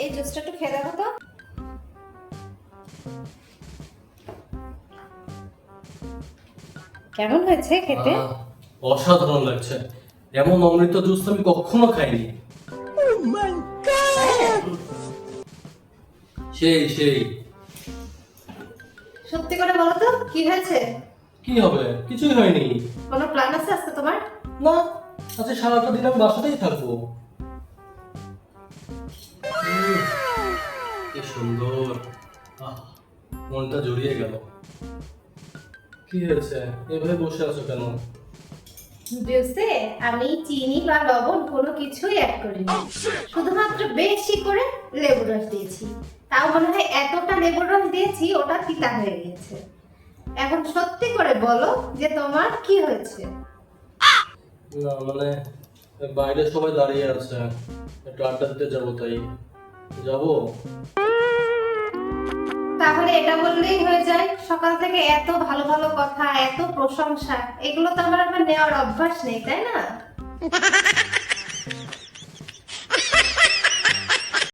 এই জুসটা একটু খেয়ে দেখো তো। কেমন হয়েছে খেতে? অসাধারণ লাগছে। এমন অমৃত জুস আমি কখনো খাইনি। সেই সেই। সত্যি করে বলো তো কি হয়েছে? কি হবে? কিছুই হয়নি। কোনো প্ল্যান আছে আজকে তোমার? না, আজকে সারাটা দিন আমি বাসাতেই থাকবো। কি সুন্দর। আহ, মনটা জড়িয়ে গেল। কি হয়েছে? এভাবে বসে আছো কেন? জুসে আমি চিনি বা লবণ কোনো কিছুই অ্যাড করিনি, শুধুমাত্র বেশি করে লেবুর রস দিয়েছি। তাও মনে হয় এতটা লেবুর রস দিয়েছি ওটা তিতা হয়ে গেছে। এখন সত্যি করে বলো যে তোমার কি হয়েছে? না মানে, বাইরে সবাই দাঁড়িয়ে আছে, একটু আড্ডা দিতে যাবো তাই। যাবো? তাহলে এটা বললেই হয়ে যায়? সকাল থেকে এত ভালো ভালো কথা, এত প্রশংসা, এগুলো তো আমার আবার নেওয়ার অভ্যাস নেই, তাই না?